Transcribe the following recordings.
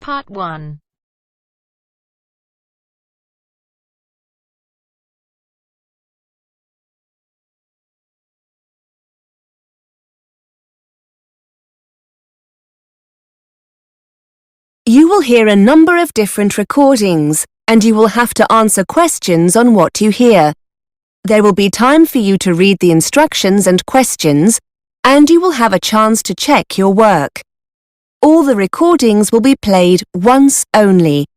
Part 1. You will hear a number of different recordings, and you will have to answer questions on what you hear. There will be time for you to read the instructions and questions, and you will have a chance to check your work. All the recordings will be played once only.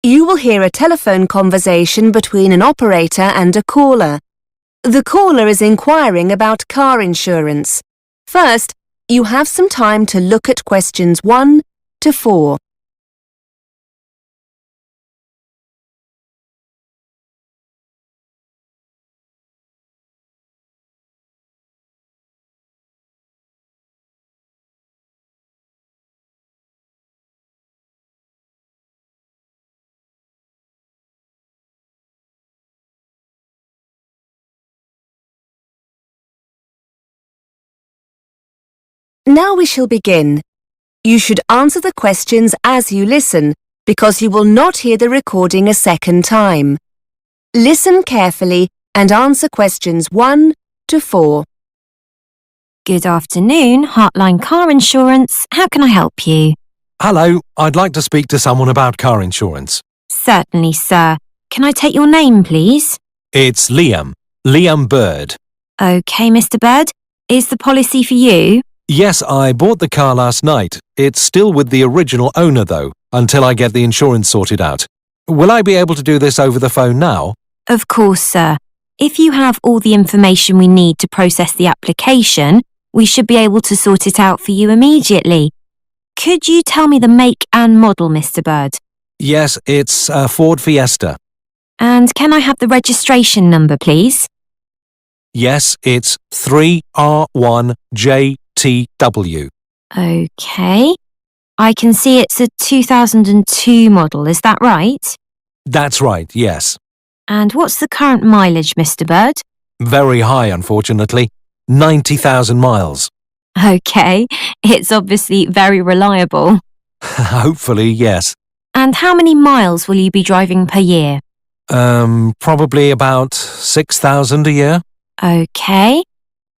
You will hear a telephone conversation between an operator and a caller. The caller is inquiring about car insurance. First, you have some time to look at questions 1 to 4. Now we shall begin. You should answer the questions as you listen, because you will not hear the recording a second time. Listen carefully and answer questions 1 to 4. Good afternoon, Heartline Car Insurance. How can I help you? Hello, I'd like to speak to someone about car insurance. Certainly, sir. Can I take your name, please? It's Liam Bird. OK, Mr. Bird. Is the policy for you? Yes, I bought the car last night. It's still with the original owner, though, until I get the insurance sorted out. Will I be able to do this over the phone now? Of course, sir. If you have all the information we need to process the application, we should be able to sort it out for you immediately. Could you tell me the make and model, Mr. Bird? Yes, it's a Ford Fiesta. And can I have the registration number, please? Yes, it's 3R1JTW. OK. I can see it's a 2002 model, is that right? That's right, yes. And what's the current mileage, Mr. Bird? Very high, unfortunately. 90,000 miles. OK, it's obviously very reliable. Hopefully, yes. And how many miles will you be driving per year? Probably about 6,000 a year. OK.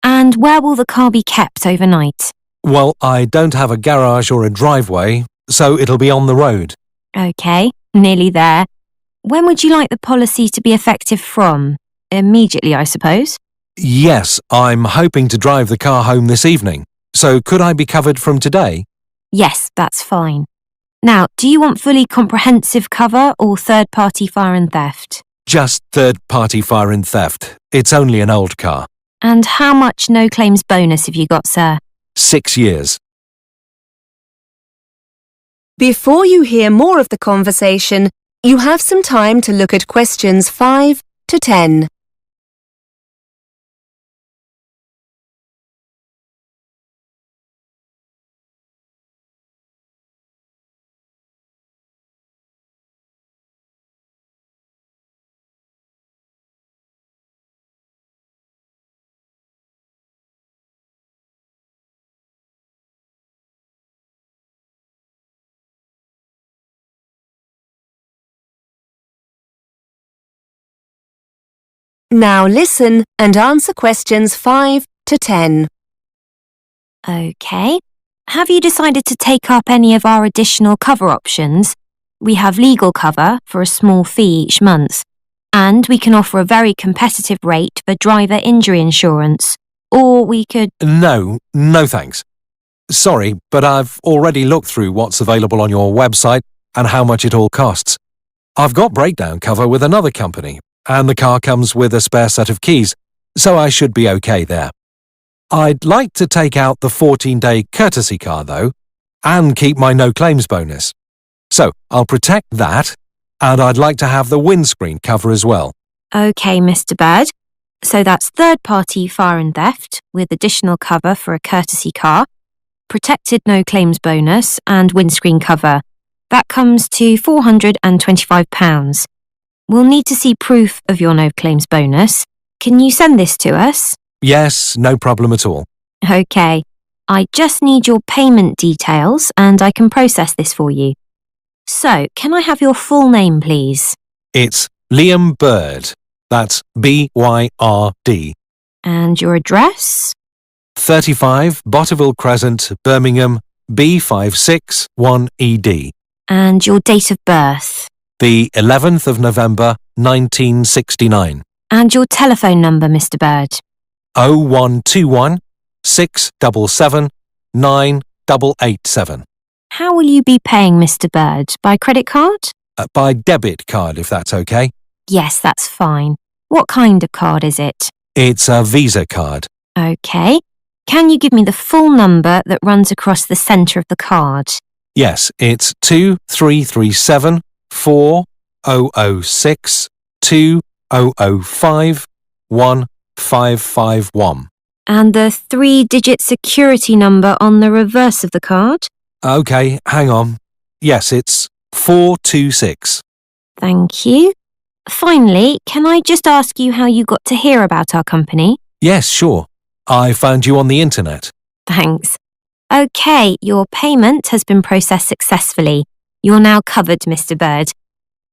And where will the car be kept overnight? Well, I don't have a garage or a driveway, so it'll be on the road. OK, nearly there. When would you like the policy to be effective from? Immediately, I suppose? Yes, I'm hoping to drive the car home this evening. So could I be covered from today? Yes, that's fine. Now, do you want fully comprehensive cover or third-party fire and theft? Just third-party fire and theft. It's only an old car. And how much no-claims bonus have you got, sir? 6 years. Before you hear more of the conversation, you have some time to look at questions 5 to 10. Now listen and answer questions 5 to 10. OK. Have you decided to take up any of our additional cover options? We have legal cover for a small fee each month, and we can offer a very competitive rate for driver injury insurance. Or we could... No thanks. Sorry, but I've already looked through what's available on your website and how much it all costs. I've got breakdown cover with another company, and the car comes with a spare set of keys, so I should be okay there. I'd like to take out the 14-day courtesy car, though, and keep my no-claims bonus. So I'll protect that, and I'd like to have the windscreen cover as well. OK, Mr. Bird. So that's third-party fire and theft with additional cover for a courtesy car, protected no-claims bonus and windscreen cover. That comes to £425. We'll need to see proof of your no-claims bonus. Can you send this to us? Yes, no problem at all. OK. I just need your payment details and I can process this for you. So, can I have your full name, please? It's Liam Bird. That's B-Y-R-D. And your address? 35 Botterville Crescent, Birmingham, B561ED. And your date of birth? The 11th of November, 1969. And your telephone number, Mr. Bird? 0121 677 9887. How will you be paying, Mr. Bird? By credit card? By debit card, if that's okay. Yes, that's fine. What kind of card is it? It's a Visa card. Okay. Can you give me the full number that runs across the centre of the card? Yes, it's 2337 4006 2005 1551. And the 3-digit security number on the reverse of the card? Okay, hang on. Yes, it's 426. Thank you. Finally, can I just ask you how you got to hear about our company? Yes, sure. I found you on the internet. Thanks. Okay, your payment has been processed successfully. You're now covered, Mr. Bird.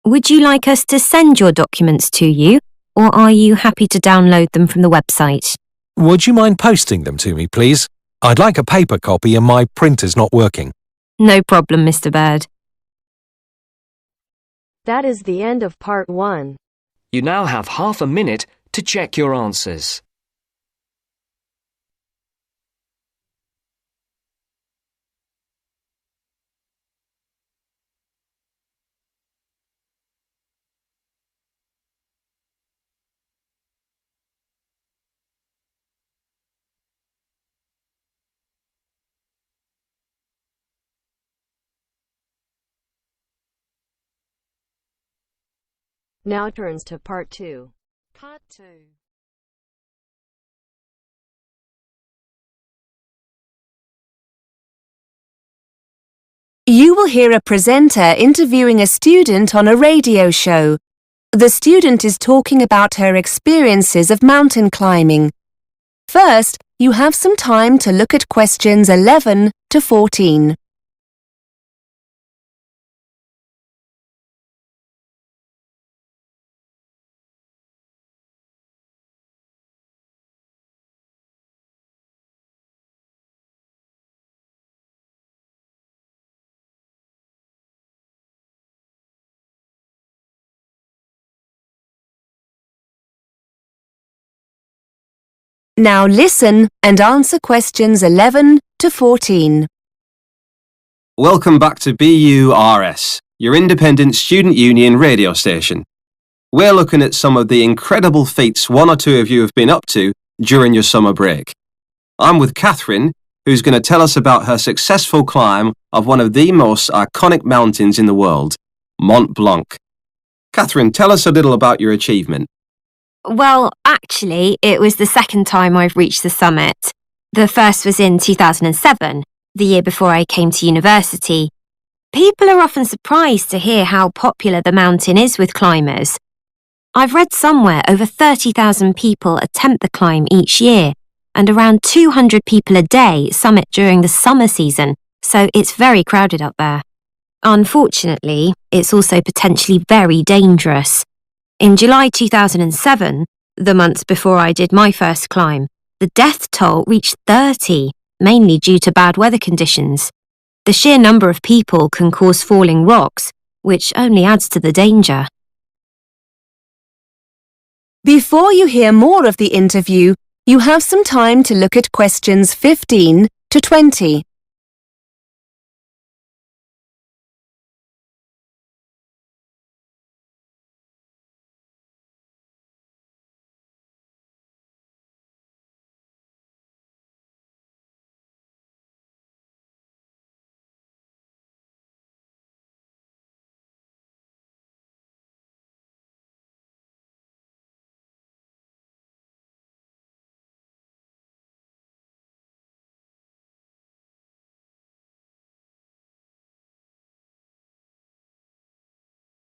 Would you like us to send your documents to you, or are you happy to download them from the website? Would you mind posting them to me, please? I'd like a paper copy and my printer's not working. No problem, Mr. Bird. That is the end of part 1. You now have half a minute to check your answers. Now turns to part 2. Part 2. You will hear a presenter interviewing a student on a radio show. The student is talking about her experiences of mountain climbing. First, you have some time to look at questions 11 to 14. Now listen and answer questions 11 to 14. Welcome back to BURS, your independent student union radio station. We're looking at some of the incredible feats one or two of you have been up to during your summer break. I'm with Catherine, who's going to tell us about her successful climb of one of the most iconic mountains in the world, Mont Blanc. Catherine, tell us a little about your achievement. Well, actually, it was the second time I've reached the summit. The first was in 2007, the year before I came to university. People are often surprised to hear how popular the mountain is with climbers. I've read somewhere over 30,000 people attempt the climb each year, and around 200 people a day summit during the summer season, so it's very crowded up there. Unfortunately, it's also potentially very dangerous. In July 2007, the month before I did my first climb, the death toll reached 30, mainly due to bad weather conditions. The sheer number of people can cause falling rocks, which only adds to the danger. Before you hear more of the interview, you have some time to look at questions 15 to 20.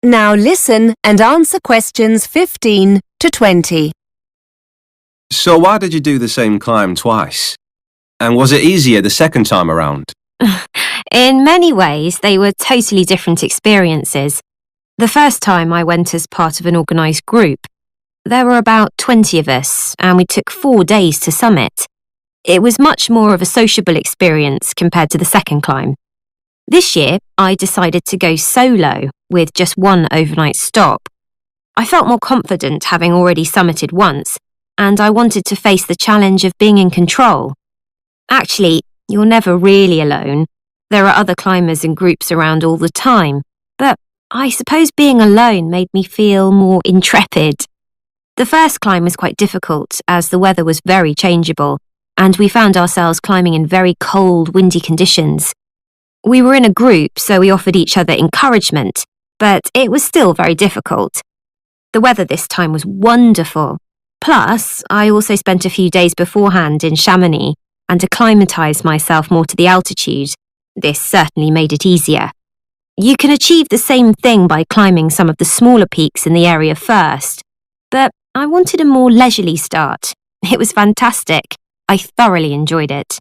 Now listen and answer questions 15 to 20. So why did you do the same climb twice? And was it easier the second time around? In many ways, they were totally different experiences. The first time I went as part of an organised group. There were about 20 of us, and we took 4 days to summit. It was much more of a sociable experience compared to the second climb. This year, I decided to go solo with just one overnight stop. I felt more confident having already summited once, and I wanted to face the challenge of being in control. Actually, you're never really alone. There are other climbers and groups around all the time, but I suppose being alone made me feel more intrepid. The first climb was quite difficult as the weather was very changeable, and we found ourselves climbing in very cold, windy conditions. We were in a group, so we offered each other encouragement, but it was still very difficult. The weather this time was wonderful. Plus, I also spent a few days beforehand in Chamonix and acclimatised myself more to the altitude. This certainly made it easier. You can achieve the same thing by climbing some of the smaller peaks in the area first, but I wanted a more leisurely start. It was fantastic. I thoroughly enjoyed it.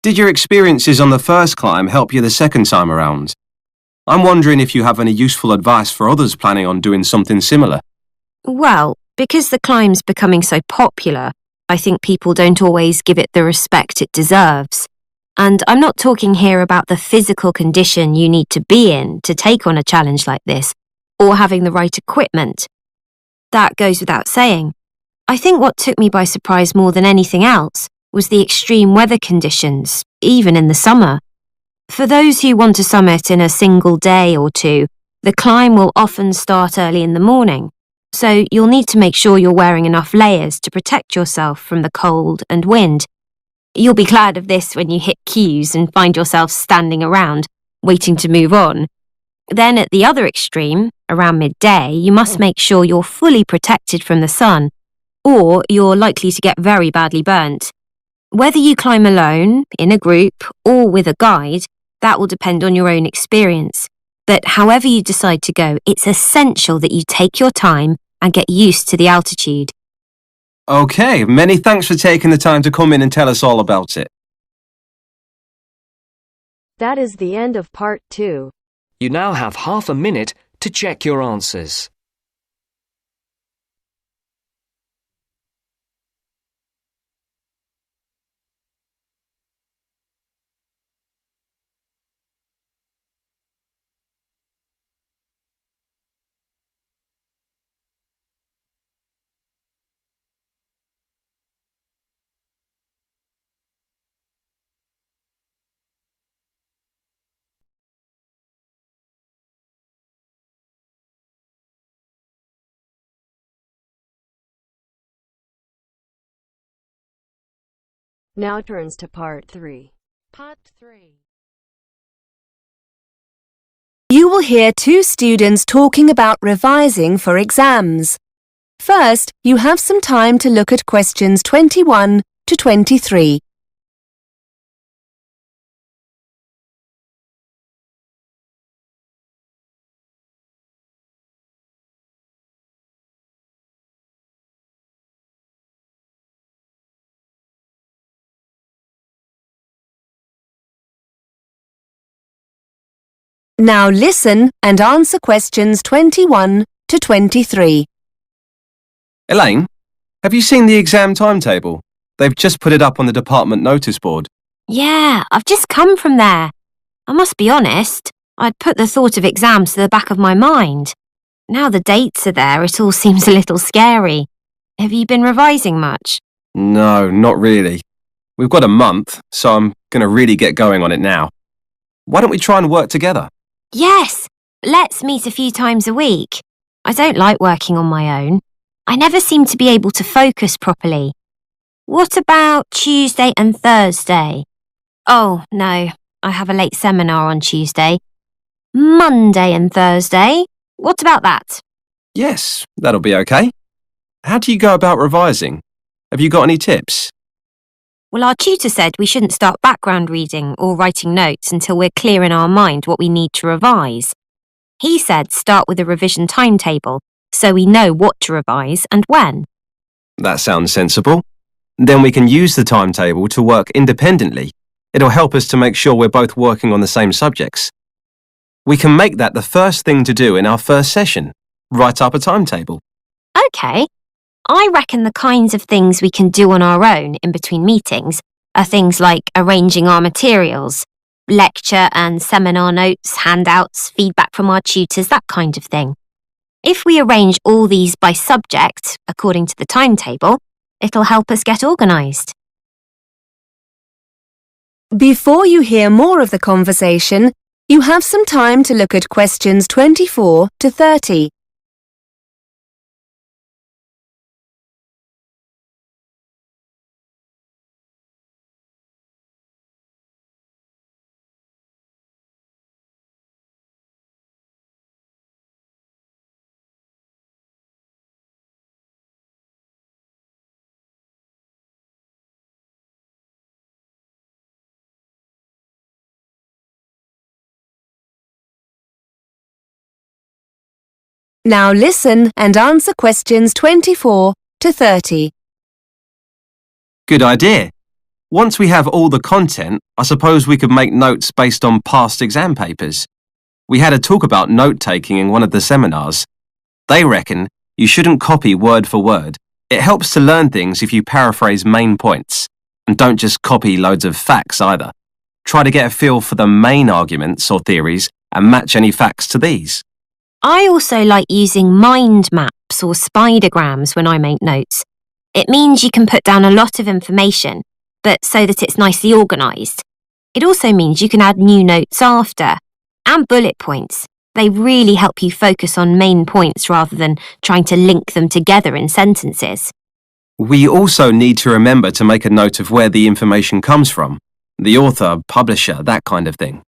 Did your experiences on the first climb help you the second time around? I'm wondering if you have any useful advice for others planning on doing something similar. Well, because the climb's becoming so popular, I think people don't always give it the respect it deserves. And I'm not talking here about the physical condition you need to be in to take on a challenge like this, or having the right equipment. That goes without saying. I think what took me by surprise more than anything else was the extreme weather conditions, even in the summer. For those who want to summit in a single day or two, the climb will often start early in the morning, so you'll need to make sure you're wearing enough layers to protect yourself from the cold and wind. You'll be glad of this when you hit queues and find yourself standing around, waiting to move on. Then at the other extreme, around midday, you must make sure you're fully protected from the sun, or you're likely to get very badly burnt. Whether you climb alone, in a group, or with a guide, that will depend on your own experience. But however you decide to go, it's essential that you take your time and get used to the altitude. OK, many thanks for taking the time to come in and tell us all about it. That is the end of part 2. You now have half a minute to check your answers. Now turns to part 3. Part 3. You will hear 2 students talking about revising for exams. First, you have some time to look at questions 21 to 23. Now listen and answer questions 21 to 23. Elaine, have you seen the exam timetable? They've just put it up on the department notice board. Yeah, I've just come from there. I must be honest, I'd put the thought of exams to the back of my mind. Now the dates are there, it all seems a little scary. Have you been revising much? No, not really. We've got a month, so I'm going to really get going on it now. Why don't we try and work together? Yes, let's meet a few times a week. I don't like working on my own. I never seem to be able to focus properly. What about Tuesday and Thursday? Oh, no, I have a late seminar on Tuesday. Monday and Thursday? What about that? Yes, that'll be okay. How do you go about revising? Have you got any tips? Well, our tutor said we shouldn't start background reading or writing notes until we're clear in our mind what we need to revise. He said start with a revision timetable so we know what to revise and when. That sounds sensible. Then we can use the timetable to work independently. It'll help us to make sure we're both working on the same subjects. We can make that the first thing to do in our first session. Write up a timetable. OK. I reckon the kinds of things we can do on our own in between meetings are things like arranging our materials, lecture and seminar notes, handouts, feedback from our tutors, that kind of thing. If we arrange all these by subject, according to the timetable, it'll help us get organised. Before you hear more of the conversation, you have some time to look at questions 24 to 30. Now listen and answer questions 24 to 30. Good idea. Once we have all the content, I suppose we could make notes based on past exam papers. We had a talk about note-taking in one of the seminars. They reckon you shouldn't copy word for word. It helps to learn things if you paraphrase main points. And don't just copy loads of facts either. Try to get a feel for the main arguments or theories and match any facts to these. I also like using mind maps or spidergrams when I make notes. It means you can put down a lot of information, but so that it's nicely organised. It also means you can add new notes after. And bullet points. They really help you focus on main points rather than trying to link them together in sentences. We also need to remember to make a note of where the information comes from. The author, publisher, that kind of thing.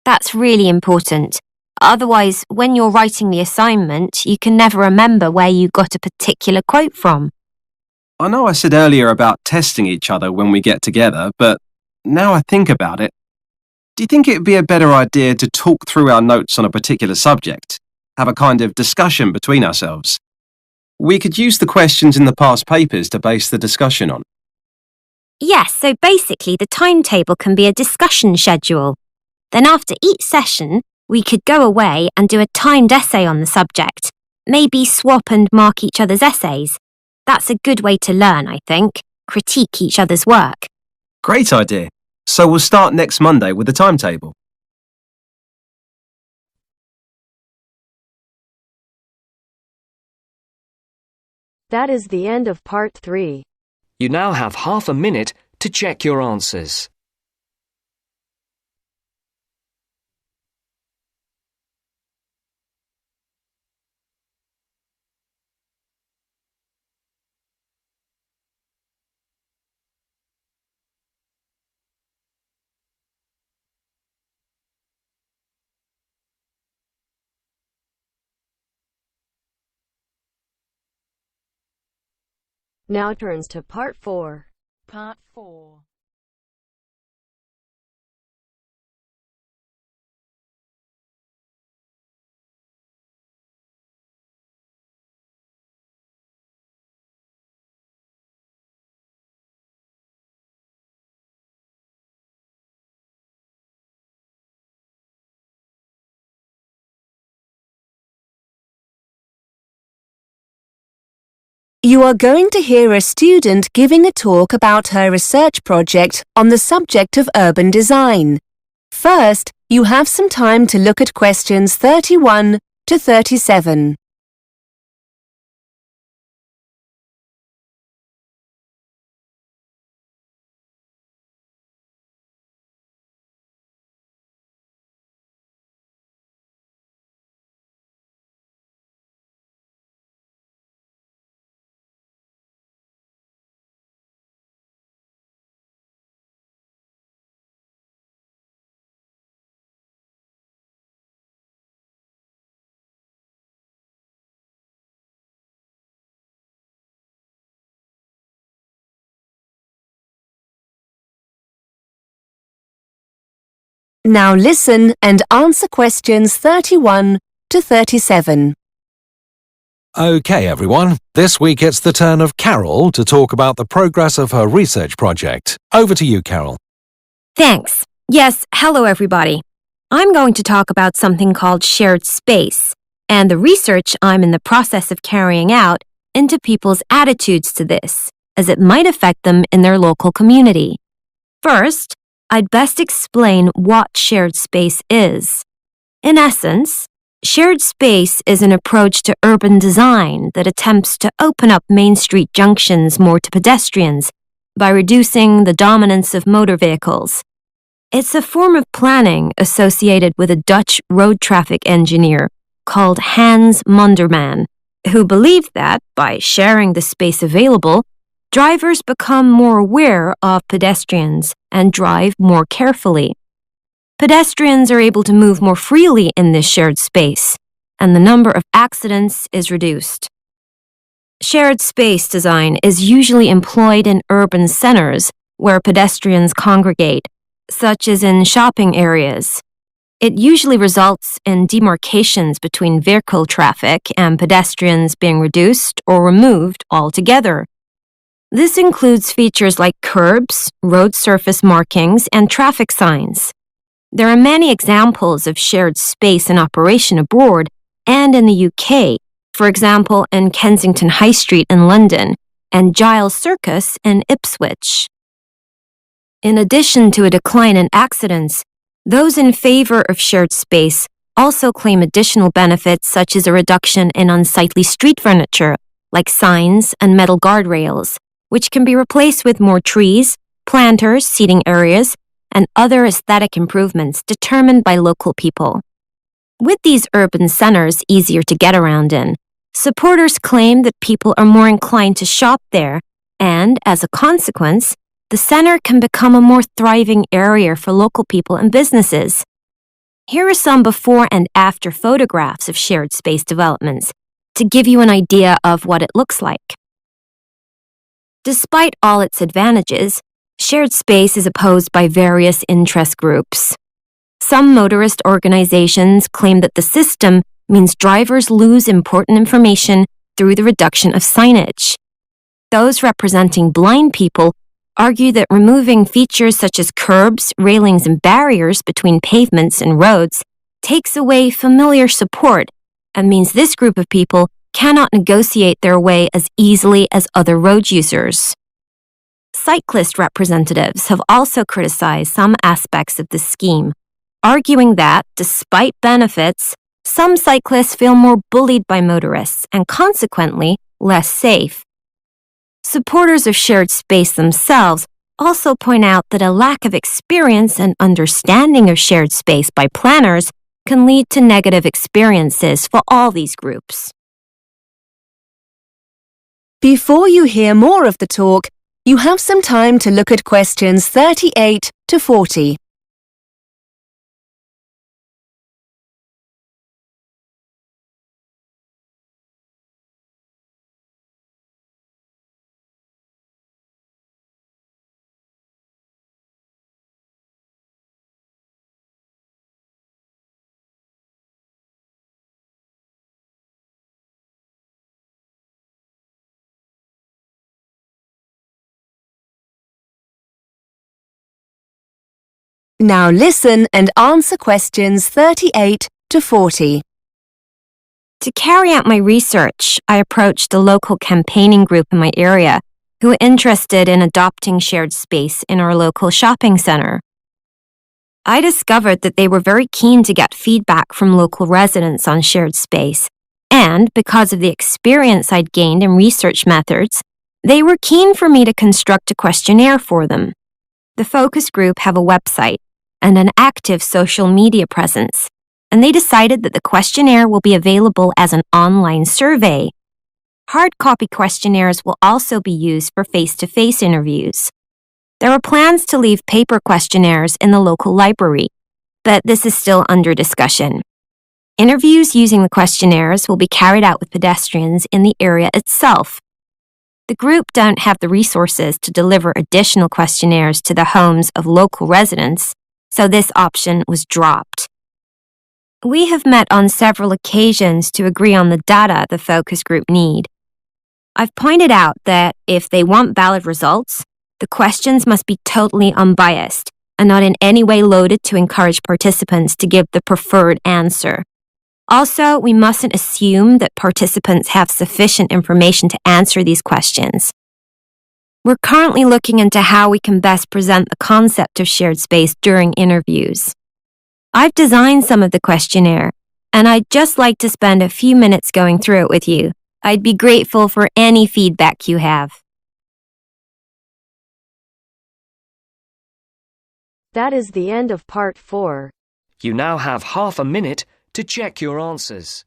That's really important. Otherwise, when you're writing the assignment, you can never remember where you got a particular quote from. I know I said earlier about testing each other when we get together, but now I think about it, do you think it'd be a better idea to talk through our notes on a particular subject? Have a kind of discussion between ourselves? We could use the questions in the past papers to base the discussion on. Yes, so basically the timetable can be a discussion schedule. Then after each session, we could go away and do a timed essay on the subject. Maybe swap and mark each other's essays. That's a good way to learn, I think. Critique each other's work. Great idea. So we'll start next Monday with the timetable. That is the end of part 3. You now have half a minute to check your answers. Now turns to part 4. Part 4. You are going to hear a student giving a talk about her research project on the subject of urban design. First, you have some time to look at questions 31 to 37. Now listen and answer questions 31 to 37. Okay, everyone. This week it's the turn of Carol to talk about the progress of her research project. Over to you, Carol. Thanks. Yes, hello everybody. I'm going to talk about something called shared space and the research I'm in the process of carrying out into people's attitudes to this, as it might affect them in their local community. First, I'd best explain what shared space is. In essence, shared space is an approach to urban design that attempts to open up main street junctions more to pedestrians by reducing the dominance of motor vehicles. It's a form of planning associated with a Dutch road traffic engineer called Hans Monderman, who believed that, by sharing the space available, drivers become more aware of pedestrians and drive more carefully. Pedestrians are able to move more freely in this shared space, and the number of accidents is reduced. Shared space design is usually employed in urban centers where pedestrians congregate, such as in shopping areas. It usually results in demarcations between vehicle traffic and pedestrians being reduced or removed altogether. This includes features like curbs, road surface markings, and traffic signs. There are many examples of shared space in operation abroad and in the UK, for example in Kensington High Street in London and Giles Circus in Ipswich. In addition to a decline in accidents, those in favor of shared space also claim additional benefits such as a reduction in unsightly street furniture, like signs and metal guardrails, which can be replaced with more trees, planters, seating areas, and other aesthetic improvements determined by local people. With these urban centers easier to get around in, supporters claim that people are more inclined to shop there, and, as a consequence, the center can become a more thriving area for local people and businesses. Here are some before and after photographs of shared space developments to give you an idea of what it looks like. Despite all its advantages, shared space is opposed by various interest groups. Some motorist organizations claim that the system means drivers lose important information through the reduction of signage. Those representing blind people argue that removing features such as curbs, railings, and barriers between pavements and roads takes away familiar support and means this group of people cannot negotiate their way as easily as other road users. Cyclist representatives have also criticized some aspects of the scheme, arguing that, despite benefits, some cyclists feel more bullied by motorists and consequently less safe. Supporters of shared space themselves also point out that a lack of experience and understanding of shared space by planners can lead to negative experiences for all these groups. Before you hear more of the talk, you have some time to look at questions 38 to 40. Now listen and answer questions 38 to 40. To carry out my research, I approached a local campaigning group in my area who were interested in adopting shared space in our local shopping center. I discovered that they were very keen to get feedback from local residents on shared space, and because of the experience I'd gained in research methods, they were keen for me to construct a questionnaire for them. The focus group have a website and an active social media presence, and they decided that the questionnaire will be available as an online survey. Hard copy questionnaires will also be used for face-to-face interviews. There are plans to leave paper questionnaires in the local library, but this is still under discussion. Interviews using the questionnaires will be carried out with pedestrians in the area itself. The group don't have the resources to deliver additional questionnaires to the homes of local residents, so this option was dropped. We have met on several occasions to agree on the data the focus group need. I've pointed out that if they want valid results, the questions must be totally unbiased and not in any way loaded to encourage participants to give the preferred answer. Also, we mustn't assume that participants have sufficient information to answer these questions. We're currently looking into how we can best present the concept of shared space during interviews. I've designed some of the questionnaire, and I'd just like to spend a few minutes going through it with you. I'd be grateful for any feedback you have. That is the end of part 4. You now have half a minute to check your answers.